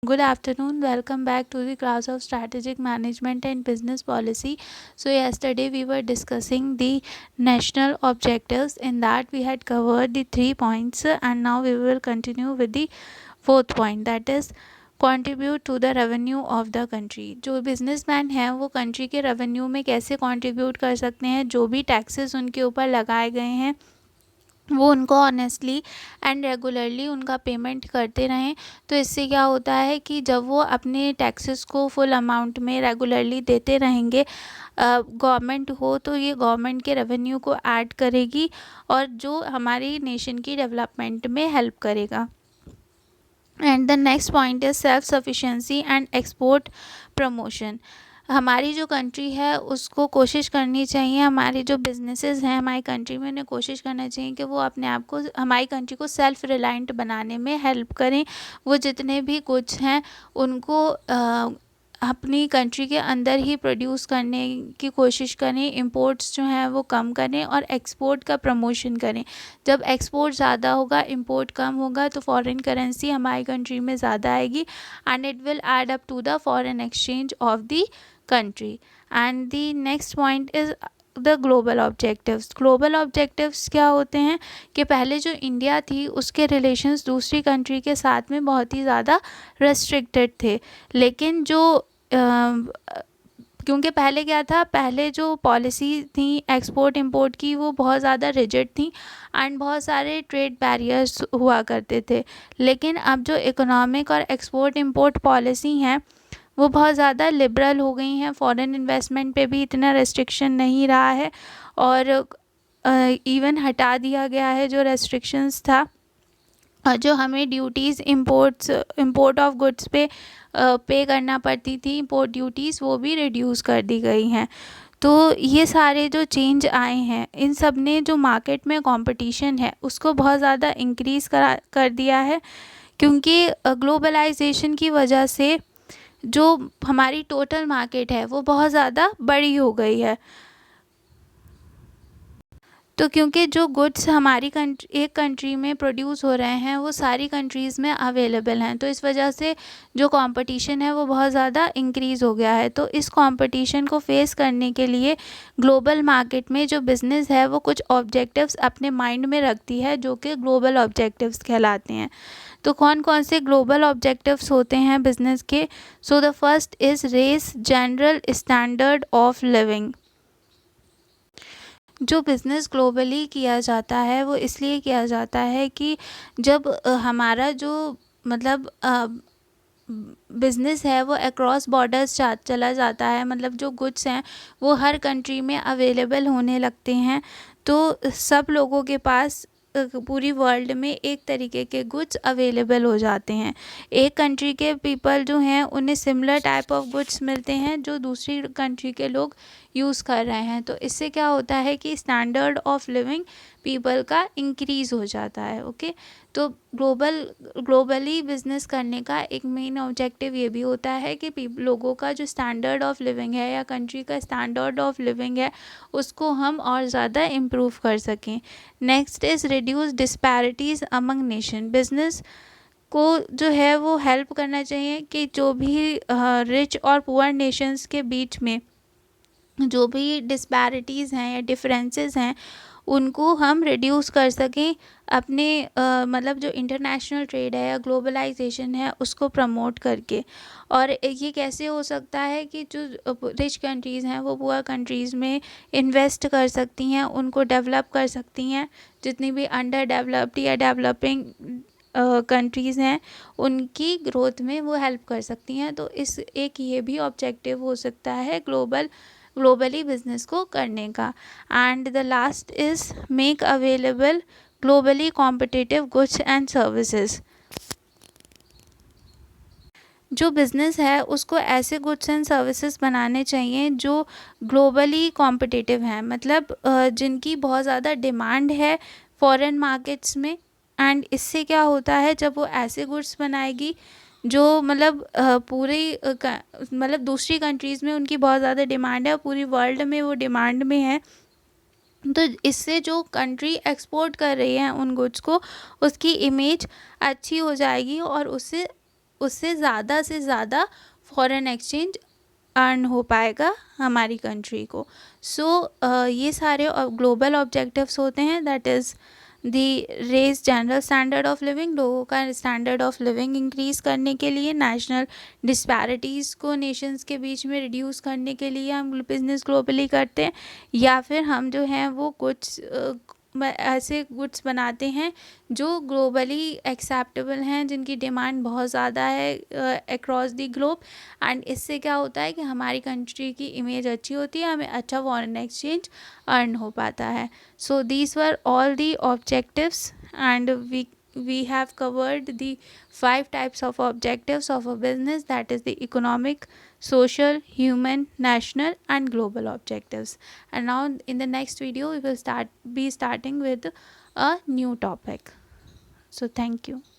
Good afternoon. Welcome back to the class of Strategic Management and Business Policy. So yesterday we were discussing the national objectives. In that we had covered the 3 points, and now we will continue with the fourth point, that is contribute to the revenue of the country. जो businessman हैं वो country के revenue में कैसे contribute कर सकते हैं, जो भी टैक्सेस उनके ऊपर लगाए गए हैं वो उनको ऑनेस्टली एंड रेगुलरली उनका पेमेंट करते रहें। तो इससे क्या होता है कि जब वो अपने टैक्सेस को फुल अमाउंट में रेगुलरली देते रहेंगे, गवर्नमेंट हो तो ये गवर्नमेंट के रेवेन्यू को ऐड करेगी और जो हमारी नेशन की डेवलपमेंट में हेल्प करेगा। And the next point is self sufficiency and export promotion. हमारी जो कंट्री है उसको कोशिश करनी चाहिए, हमारे जो बिजनेसेस हैं हमारी कंट्री में उन्हें कोशिश करना चाहिए कि वो अपने आप को, हमारी कंट्री को सेल्फ रिलायंट बनाने में हेल्प करें। वो जितने भी गुड्स हैं उनको अपनी कंट्री के अंदर ही प्रोड्यूस करने की कोशिश करें, इंपोर्ट्स जो हैं वो कम करें और एक्सपोर्ट का प्रमोशन करें। जब एक्सपोर्ट ज़्यादा होगा, इंपोर्ट कम होगा, तो फॉरेन करेंसी हमारी कंट्री में ज़्यादा आएगी and it will add up to the foreign exchange of the country. And the next point is the global objectives. Global objectives क्या होते हैं कि पहले जो इंडिया थी उसके रिलेशंस दूसरी कंट्री के साथ में बहुत ही ज़्यादा रेस्ट्रिक्टेड थे, लेकिन जो क्योंकि पहले क्या था, पहले जो पॉलिसी थी एक्सपोर्ट इंपोर्ट की वो बहुत ज़्यादा रिजिड थी एंड बहुत सारे ट्रेड बैरियर्स हुआ करते थे। लेकिन अब जो इकोनॉमिक और एक्सपोर्ट इंपोर्ट पॉलिसी हैं वो बहुत ज़्यादा लिबरल हो गई हैं। फॉरेन इन्वेस्टमेंट पे भी इतना रेस्ट्रिक्शन नहीं रहा है और इवन हटा दिया गया है जो रेस्ट्रिक्शंस था। जो हमें ड्यूटीज़ इंपोर्ट ऑफ गुड्स पे करना पड़ती थी, इंपोर्ट ड्यूटीज़, वो भी रिड्यूस कर दी गई हैं। तो ये सारे जो चेंज आए हैं इन सब ने जो मार्केट में कंपटीशन है उसको बहुत ज़्यादा इंक्रीज़ कर दिया है, क्योंकि ग्लोबलाइजेशन की वजह से जो हमारी टोटल मार्केट है वो बहुत ज़्यादा बड़ी हो गई है। तो क्योंकि जो गुड्स हमारी एक कंट्री में प्रोड्यूस हो रहे हैं वो सारी कंट्रीज़ में अवेलेबल हैं, तो इस वजह से जो कंपटीशन है वो बहुत ज़्यादा इंक्रीज़ हो गया है। तो इस कंपटीशन को फेस करने के लिए ग्लोबल मार्केट में जो बिज़नेस है वो कुछ ऑब्जेक्टिव्स अपने माइंड में रखती है जो कि ग्लोबल ऑब्जेक्टिव्स कहलाते हैं। तो कौन कौन से ग्लोबल ऑब्जेक्टिव्स होते हैं बिज़नेस के? So the first is raise general standard of living. जो बिज़नेस ग्लोबली किया जाता है वो इसलिए किया जाता है कि जब हमारा जो मतलब बिज़नेस है वो अक्रॉस बॉर्डर्स चला जाता है, मतलब जो गुड्स हैं वो हर कंट्री में अवेलेबल होने लगते हैं, तो सब लोगों के पास पूरी वर्ल्ड में एक तरीके के गुड्स अवेलेबल हो जाते हैं। एक कंट्री के पीपल जो हैं उन्हें सिमिलर टाइप ऑफ गुड्स मिलते हैं जो दूसरी कंट्री के लोग यूज़ कर रहे हैं। तो इससे क्या होता है कि स्टैंडर्ड ऑफ लिविंग पीपल का इंक्रीज़ हो जाता है। ओके, तो ग्लोबली बिज़नेस करने का एक मेन ऑब्जेक्टिव ये भी होता है कि लोगों का जो स्टैंडर्ड ऑफ लिविंग है या कंट्री का स्टैंडर्ड ऑफ लिविंग है उसको हम और ज़्यादा इम्प्रूव कर सकें। Next is reduce disparities among nation. Business को जो है वो हेल्प करना चाहिए कि जो भी रिच और पुअर नेशंस के बीच में जो भी डिस्पैरिटीज़ हैं या डिफरेंसेस हैं उनको हम रिड्यूस कर सकें अपने मतलब जो इंटरनेशनल ट्रेड है या ग्लोबलाइजेशन है उसको प्रमोट करके। और ये कैसे हो सकता है कि जो रिच कंट्रीज़ हैं वो पुअर कंट्रीज़ में इन्वेस्ट कर सकती हैं, उनको डेवलप कर सकती हैं। जितनी भी अंडर डेवलप्ड या डेवलपिंग कंट्रीज़ हैं उनकी ग्रोथ में वो हेल्प कर सकती हैं। तो इस एक ये भी ऑब्जेक्टिव हो सकता है ग्लोबली बिज़नेस को करने का। And the last is make available globally competitive goods and services. जो बिज़नेस है उसको ऐसे गुड्स एंड सर्विसेज बनाने चाहिए जो ग्लोबली कॉम्पिटिटिव हैं, मतलब जिनकी बहुत ज़्यादा डिमांड है फॉरेन मार्केट्स में। एंड इससे क्या होता है, जब वो ऐसे गुड्स बनाएगी जो मतलब मतलब दूसरी कंट्रीज़ में उनकी बहुत ज़्यादा डिमांड है और पूरी वर्ल्ड में वो डिमांड में है, तो इससे जो कंट्री एक्सपोर्ट कर रही है उन गुड्स को उसकी इमेज अच्छी हो जाएगी और उससे उससे ज़्यादा से ज़्यादा फॉरेन एक्सचेंज अर्न हो पाएगा हमारी कंट्री को। सो ये सारे ग्लोबल ऑब्जेक्टिव्स होते हैं, that is the raise general standard of living, लोगों का स्टैंडर्ड ऑफ लिविंग इंक्रीज़ करने के लिए, नेशनल डिस्पैरिटीज़ को नेशंस के बीच में रिड्यूस करने के लिए हम बिज़नेस ग्लोबली करते हैं, या फिर हम जो हैं वो कुछ ऐसे गुड्स बनाते हैं जो ग्लोबली एक्सेप्टेबल हैं, जिनकी डिमांड बहुत ज़्यादा है अक्रॉस द ग्लोब। एंड इससे क्या होता है कि हमारी कंट्री की इमेज अच्छी होती है, हमें अच्छा फॉरेन एक्सचेंज अर्न हो पाता है। So these were all the objectives and we have covered the 5 types of objectives of a business, that is the economic, social, human, national and global objectives. And now in the next video we will be starting with a new topic. So thank you.